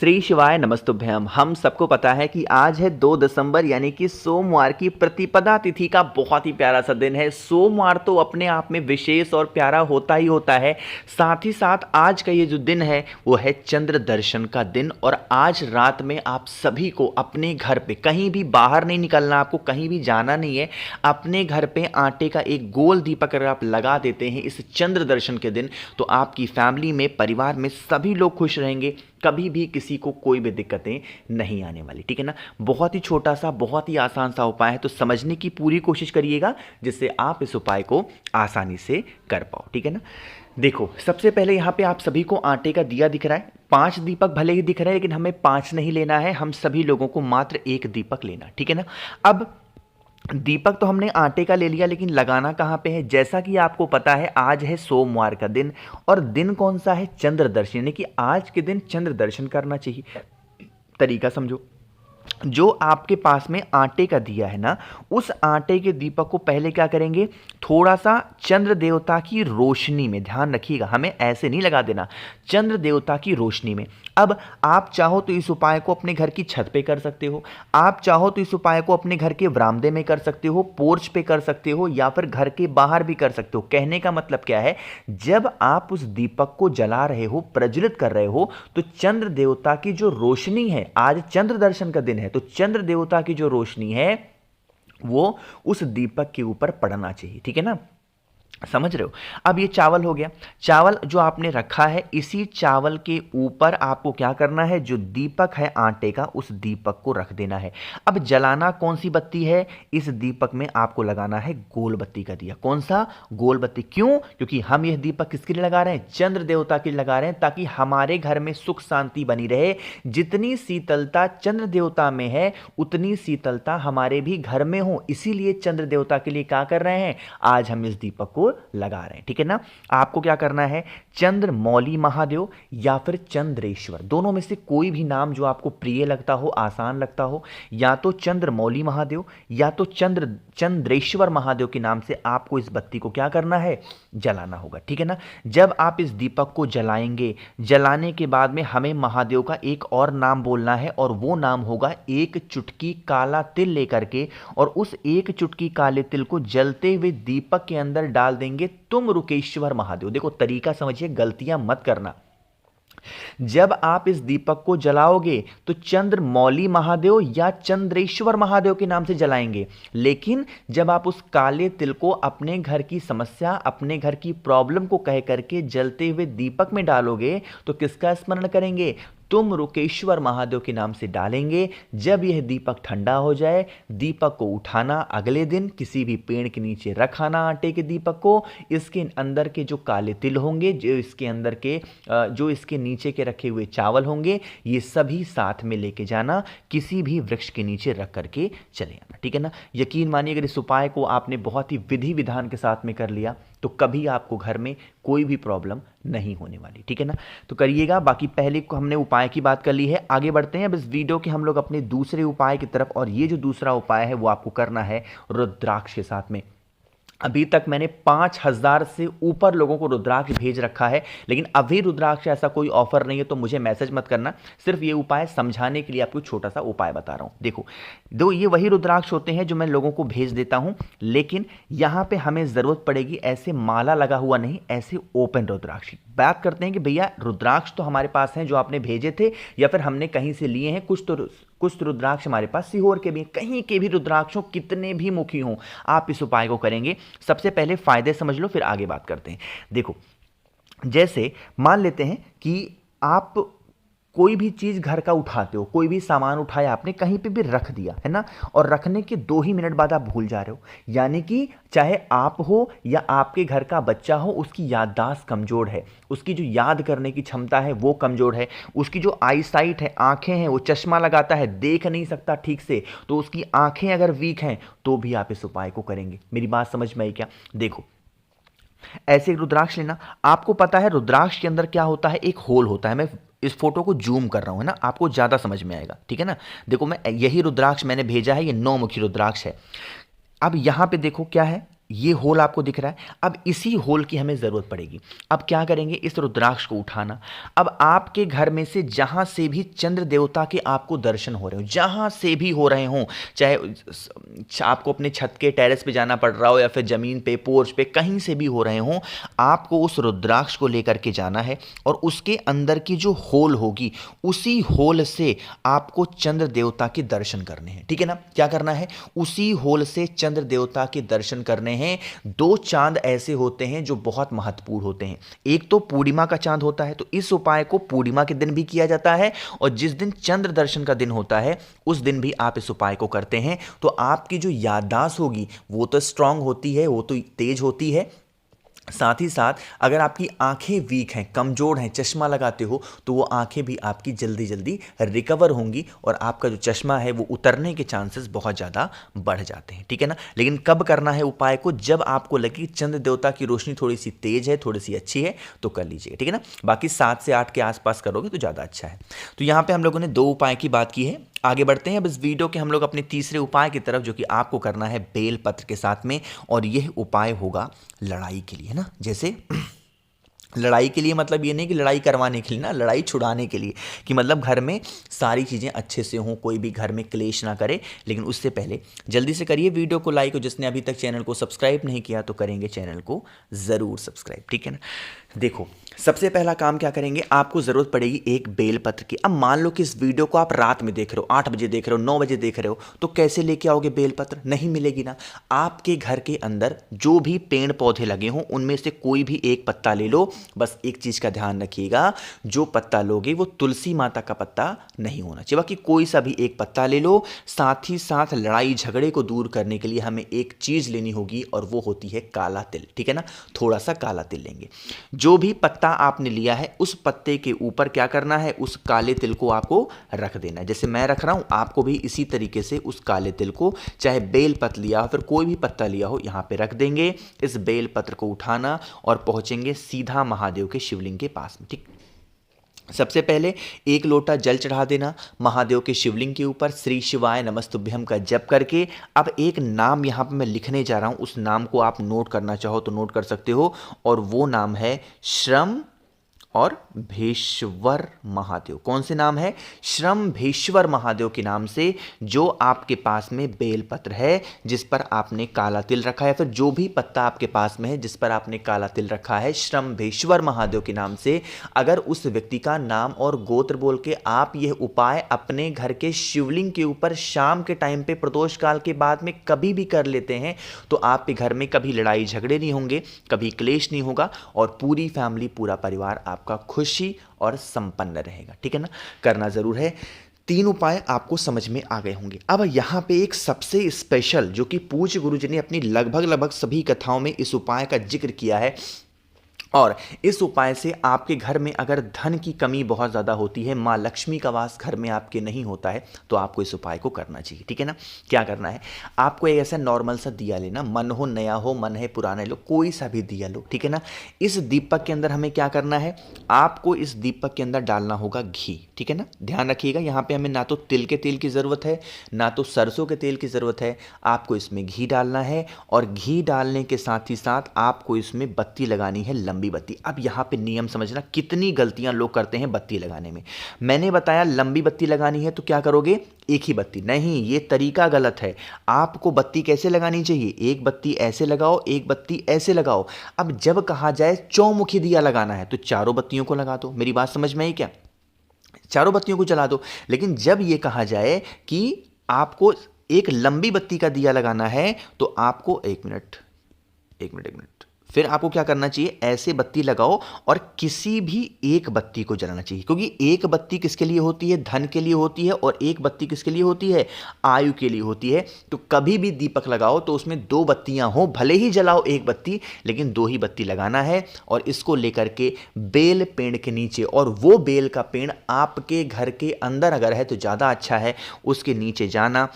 श्री शिवाय नमस्तुभ्यम। हम सबको पता है कि आज है 2 दिसंबर यानी कि सोमवार की प्रतिपदा तिथि का बहुत ही प्यारा सा दिन है। सोमवार तो अपने आप में विशेष और प्यारा होता ही होता है। साथ ही साथ आज का ये जो दिन है वो है चंद्र दर्शन का दिन। और आज रात में आप सभी को अपने घर पे, कहीं भी बाहर नहीं निकलना, आपको कहीं भी जाना नहीं है, अपने घर पे आटे का एक गोल दीपक अगर आप लगा देते हैं इस चंद्र दर्शन के दिन, तो आपकी फैमिली में, परिवार में सभी लोग खुश रहेंगे। कभी भी किसी को कोई भी दिक्कतें नहीं आने वाली। ठीक है ना। बहुत ही छोटा सा, बहुत ही आसान सा उपाय है, तो समझने की पूरी कोशिश करिएगा जिससे आप इस उपाय को आसानी से कर पाओ। ठीक है ना। देखो, सबसे पहले यहाँ पे आप सभी को आटे का दिया दिख रहा है। 5 दीपक भले ही दिख रहे हैं लेकिन हमें 5 नहीं लेना है, हम सभी लोगों को मात्र 1 दीपक लेना। ठीक है ना। अब दीपक तो हमने आटे का ले लिया, लेकिन लगाना कहाँ पे है? जैसा कि आपको पता है आज है सोमवार का दिन, और दिन कौन सा है? चंद्र दर्शन, यानी कि आज के दिन चंद्र दर्शन करना चाहिए। तरीका समझो। जो आपके पास में आटे का दिया है ना, उस आटे के दीपक को पहले क्या करेंगे, थोड़ा सा चंद्र देवता की रोशनी में, ध्यान रखिएगा हमें ऐसे नहीं लगा देना, चंद्र देवता की रोशनी में। अब आप चाहो तो इस उपाय को अपने घर की छत पे कर सकते हो, आप चाहो तो इस उपाय को अपने घर के वरामदे में कर सकते हो, पोर्च पे कर सकते हो, या फिर घर के बाहर भी कर सकते हो। कहने का मतलब क्या है, जब आप उस दीपक को जला रहे हो, प्रज्वलित कर रहे हो, तो चंद्र देवता की जो रोशनी है, आज चंद्र दर्शन का दिन है, तो चंद्र देवता की जो रोशनी है वो उस दीपक के ऊपर पड़ना चाहिए। ठीक है ना, समझ रहे हो। अब ये चावल हो गया। चावल जो आपने रखा है, इसी चावल के ऊपर आपको क्या करना है, जो दीपक है आटे का, उस दीपक को रख देना है। अब जलाना कौन सी बत्ती है? इस दीपक में आपको लगाना है गोल बत्ती का दिया। कौन सा? गोल बत्ती। क्यों? क्योंकि हम यह दीपक किसके लिए लगा रहे हैं? चंद्र देवता के लिए लगा रहे हैं, ताकि हमारे घर में सुख शांति बनी रहे। जितनी शीतलता चंद्र देवता में है, उतनी शीतलता हमारे भी घर में हो। इसीलिए चंद्र देवता के लिए क्या कर रहे हैं, आज हम इस दीपक को लगा रहे हैं। ठीक है ना। आपको क्या करना है, चंद्रमौली महादेव या फिर चंद्रेश्वर, दोनों में से कोई भी नाम जो आपको प्रिय लगता हो, आसान लगता हो, या तो चंद्रमौली महादेव या तो चंद्रेश्वर महादेव के नाम से आपको इस बत्ती को क्या करना है, जलाना होगा। ठीक है ना। जब आप इस दीपक को जलाएंगे, जलाने के बाद में हमें महादेव का एक और नाम बोलना है, और वो नाम होगा 1 चुटकी काला तिल लेकर के, और उस 1 चुटकी काले तिल को जलते हुए दीपक के अंदर डाल देंगे, तुम रुकेश्वर महादेव। देखो तरीका समझिए, गलतियां मत करना। जब आप इस दीपक को जलाओगे तो चंद्रमौली महादेव या चंद्रेश्वर महादेव के नाम से जलाएंगे, लेकिन जब आप उस काले तिल को अपने घर की समस्या, अपने घर की प्रॉब्लम को कह करके जलते हुए दीपक में डालोगे, तो किसका स्मरण करेंगे? तुम रुकेश्वर महादेव के नाम से डालेंगे। जब यह दीपक ठंडा हो जाए, दीपक को उठाना, अगले दिन किसी भी पेड़ के नीचे रखाना आटे के दीपक को। इसके अंदर के जो काले तिल होंगे, जो इसके नीचे के रखे हुए चावल होंगे, ये सभी साथ में लेके जाना, किसी भी वृक्ष के नीचे रख करके चले आना। ठीक है ना। यकीन मानिए, अगर इस उपाय को आपने बहुत ही विधि विधान के साथ में कर लिया तो कभी आपको घर में कोई भी प्रॉब्लम नहीं होने वाली। ठीक है ना। तो करिएगा। बाकी पहले को हमने उपाय की बात कर ली है, आगे बढ़ते हैं अब इस वीडियो के हम लोग अपने दूसरे उपाय की तरफ। और ये जो दूसरा उपाय है वो आपको करना है रुद्राक्ष के साथ में। अभी तक मैंने 5000 से ऊपर लोगों को रुद्राक्ष भेज रखा है, लेकिन अभी रुद्राक्ष ऐसा कोई ऑफर नहीं है, तो मुझे मैसेज मत करना। सिर्फ ये उपाय समझाने के लिए आपको छोटा सा उपाय बता रहा हूं। देखो, ये वही रुद्राक्ष होते हैं जो मैं लोगों को भेज देता हूं, लेकिन यहां पे हमें जरूरत पड़ेगी ऐसे माला लगा हुआ नहीं, ऐसे ओपन रुद्राक्ष। बात करते हैं कि भैया रुद्राक्ष तो हमारे पास हैं जो आपने भेजे थे, या फिर हमने कहीं से लिए हैं। कुछ तो रुद्राक्ष हमारे पास सीहोर के भी, कहीं के भी रुद्राक्ष हो, कितने भी मुखी हों, आप इस उपाय को करेंगे। सबसे पहले फायदे समझ लो, फिर आगे बात करते हैं। देखो, जैसे मान लेते हैं कि आप कोई भी चीज घर का उठाते हो, कोई भी सामान उठाया आपने, कहीं पे भी रख दिया है ना, और रखने के 2 ही मिनट बाद आप भूल जा रहे हो, यानी कि चाहे आप हो या आपके घर का बच्चा हो, उसकी याददाश्त कमजोर है, उसकी जो याद करने की क्षमता है वो कमजोर है, उसकी जो आई साइट है, आंखें हैं, वो चश्मा लगाता है, देख नहीं सकता ठीक से, तो उसकी आंखें अगर वीक हैं तो भी आप इस उपाय को करेंगे। मेरी बात समझ में आई क्या? देखो, ऐसे रुद्राक्ष लेना। आपको पता है रुद्राक्ष के अंदर क्या होता है, एक होल होता है। मैं इस फोटो को जूम कर रहा हूं, है ना, आपको ज्यादा समझ में आएगा। ठीक है ना। देखो, मैं यही रुद्राक्ष मैंने भेजा है, ये 9 मुखी रुद्राक्ष है। अब यहां पे देखो क्या है, ये होल आपको दिख रहा है। अब इसी होल की हमें ज़रूरत पड़ेगी। अब क्या करेंगे, इस रुद्राक्ष को उठाना। अब आपके घर में से जहाँ से भी चंद्र देवता के आपको दर्शन हो रहे हो, जहाँ से भी हो रहे हों, चाहे आपको अपने छत के टेरेस पे जाना पड़ रहा हो या फिर ज़मीन पे, पोर्च पे, कहीं से भी हो रहे हों, आपको उस रुद्राक्ष को लेकर के जाना है और उसके अंदर की जो होल होगी उसी होल से आपको चंद्र देवता के दर्शन करने हैं। ठीक है ना, क्या करना है, उसी होल से चंद्र देवता के दर्शन करने हैं। दो चांद ऐसे होते हैं जो बहुत महत्वपूर्ण होते हैं। एक तो पूर्णिमा का चांद होता है, तो इस उपाय को पूर्णिमा के दिन भी किया जाता है, और जिस दिन चंद्र दर्शन का दिन होता है उस दिन भी आप इस उपाय को करते हैं। तो आपकी जो याददाश्त होगी वो तो स्ट्रांग होती है, वो तो तेज होती है। साथ ही साथ अगर आपकी आंखें वीक हैं, कमज़ोर हैं, चश्मा लगाते हो, तो वो आंखें भी आपकी जल्दी जल्दी रिकवर होंगी और आपका जो चश्मा है वो उतरने के चांसेस बहुत ज़्यादा बढ़ जाते हैं। ठीक है ना, लेकिन कब करना है उपाय को, जब आपको लगे चंद्र देवता की रोशनी थोड़ी सी तेज है, थोड़ी सी अच्छी है, तो कर लीजिए। ठीक है ना, बाकी 7 से 8 के आसपास करोगे तो ज़्यादा अच्छा है। तो यहाँ पर हम लोगों ने 2 उपाय की बात की है। आगे बढ़ते हैं अब इस वीडियो के हम लोग अपने तीसरे उपाय की तरफ, जो कि आपको करना है बेल पत्र के साथ में, और यह उपाय होगा लड़ाई के लिए, है ना। जैसे लड़ाई के लिए मतलब ये नहीं कि लड़ाई करवाने के लिए ना, लड़ाई छुड़ाने के लिए, कि मतलब घर में सारी चीज़ें अच्छे से हों, कोई भी घर में क्लेश ना करे। लेकिन उससे पहले जल्दी से करिए वीडियो को लाइक, और जिसने अभी तक चैनल को सब्सक्राइब नहीं किया तो करेंगे चैनल को ज़रूर सब्सक्राइब। ठीक है ना, देखो सबसे पहला काम क्या करेंगे, आपको ज़रूरत पड़ेगी एक बेलपत्र की। अब मान लो कि इस वीडियो को आप रात में देख रहे हो, 8 बजे देख रहे हो, 9 बजे देख रहे हो, तो कैसे लेके आओगे बेलपत्र, नहीं मिलेगी ना। आपके घर के अंदर जो भी पेड़ पौधे लगे हों उनमें से कोई भी एक पत्ता ले लो। बस एक चीज़ का ध्यान रखिएगा, जो पत्ता लोगे वो तुलसी माता का पत्ता नहीं होना चाहिए, बाकी कोई सा भी एक पत्ता ले लो। साथ ही साथ लड़ाई झगड़े को दूर करने के लिए हमें एक चीज़ लेनी होगी, और वो होती है काला तिल। ठीक है ना, थोड़ा सा काला तिल लेंगे। जो भी पत्ता आपने लिया है उस पत्ते के ऊपर क्या करना है, उस काले तिल को आपको रख देना है। जैसे मैं रख रहा हूं, आपको भी इसी तरीके से उस काले तिल को, चाहे बेल पत्र लिया हो फिर कोई भी पत्ता लिया हो, यहां पे रख देंगे। इस बेल पत्र को उठाना और पहुंचेंगे सीधा महादेव के शिवलिंग के पास में। ठीक, सबसे पहले 1 लोटा जल चढ़ा देना महादेव के शिवलिंग के ऊपर, श्री शिवाय नमस्तुभ्यम का जप करके। अब एक नाम यहाँ पे मैं लिखने जा रहा हूँ, उस नाम को आप नोट करना चाहो तो नोट कर सकते हो, और वो नाम है श्रम और भेश्वर महादेव। कौन से नाम है, श्रम भेश्वर महादेव के नाम से जो आपके पास में बेलपत्र है जिस पर आपने काला तिल रखा है, फिर जो भी पत्ता आपके पास में है जिस पर आपने काला तिल रखा है, श्रम भेश्वर महादेव के नाम से अगर उस व्यक्ति का नाम और गोत्र बोल के आप यह उपाय अपने घर के शिवलिंग के ऊपर शाम के टाइम पे प्रदोष काल के बाद में कभी भी कर लेते हैं, तो आपके घर में कभी लड़ाई झगड़े नहीं होंगे, कभी क्लेश नहीं होगा, और पूरी फैमिली, पूरा परिवार आपका खुशी और संपन्न रहेगा। ठीक है ना, करना जरूर है। 3 उपाय आपको समझ में आ गए होंगे। अब यहाँ पे एक सबसे स्पेशल, जो कि पूज्य गुरु जी ने अपनी लगभग सभी कथाओं में इस उपाय का जिक्र किया है, और इस उपाय से आपके घर में अगर धन की कमी बहुत ज़्यादा होती है, माँ लक्ष्मी का वास घर में आपके नहीं होता है, तो आपको इस उपाय को करना चाहिए। ठीक है ना, क्या करना है, आपको एक ऐसा नॉर्मल सा दिया लेना, मन हो नया हो, मन है पुराना लो, कोई सा भी दिया लो। ठीक है ना, इस दीपक के अंदर हमें क्या करना है, आपको इस दीपक के अंदर डालना होगा घी। ठीक है ना, ध्यान रखिएगा, यहाँ पे हमें ना तो तिल के तेल की ज़रूरत है, ना तो सरसों के तेल की ज़रूरत है, आपको इसमें घी डालना है। और घी डालने के साथ ही साथ आपको इसमें बत्ती लगानी है, लंबी बत्ती। अब यहां पे नियम समझना, कितनी गलतियां लोग करते हैं बत्ती लगाने में। मैंने बताया लंबी बत्ती लगानी है तो क्या करोगे, एक ही बत्ती, नहीं, ये तरीका गलत है। आपको बत्ती कैसे लगानी चाहिए, एक बत्ती ऐसे लगाओ, एक बत्ती ऐसे लगाओ। अब जब कहा जाए चौमुखी दिया लगाना है तो चारों बत्तियों को लगा दो, मेरी बात समझ में आई क्या, चारों बत्तियों को जला दो। लेकिन जब यह कहा जाए कि आपको एक लंबी बत्ती का दिया लगाना है तो आपको एक मिनट, फिर आपको क्या करना चाहिए, ऐसे बत्ती लगाओ और किसी भी एक बत्ती को जलाना चाहिए, क्योंकि एक बत्ती किसके लिए होती है, धन के लिए होती है, और एक बत्ती किसके लिए होती है, आयु के लिए होती है। तो कभी भी दीपक लगाओ तो उसमें 2 बत्तियां हो, भले ही जलाओ एक बत्ती, लेकिन 2 ही बत्ती लगाना है। और इसको लेकर के बेल पेड़ के नीचे, और वो बेल का पेड़ आपके घर के अंदर अगर है तो ज़्यादा अच्छा है, उसके नीचे जाना,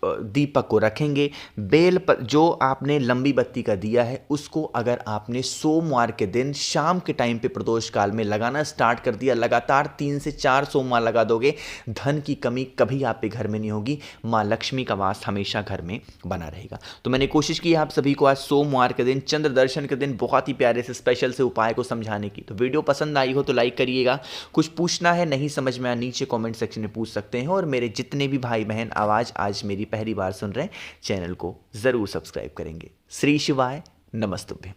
दीपक को रखेंगे। जो आपने लंबी बत्ती का दिया है उसको अगर आपने सोमवार के दिन शाम के टाइम पे प्रदोष काल में लगाना स्टार्ट कर दिया, लगातार 3 से 4 सोमवार लगा दोगे, धन की कमी कभी आपके घर में नहीं होगी, माँ लक्ष्मी का वास हमेशा घर में बना रहेगा। तो मैंने कोशिश की आप सभी को आज सोमवार के दिन, चंद्र दर्शन के दिन बहुत ही प्यारे से स्पेशल से उपाय को समझाने की। तो वीडियो पसंद आई हो तो लाइक करिएगा। कुछ पूछना है, नहीं समझ में आया, नीचे कमेंट सेक्शन में पूछ सकते हैं। और मेरे जितने भी भाई बहन आवाज़ आज मेरी पहली बार सुन रहे हैं, चैनल को ज़रूर सब्सक्राइब करेंगे। श्री शिवाय, नमस्तुभ्यं।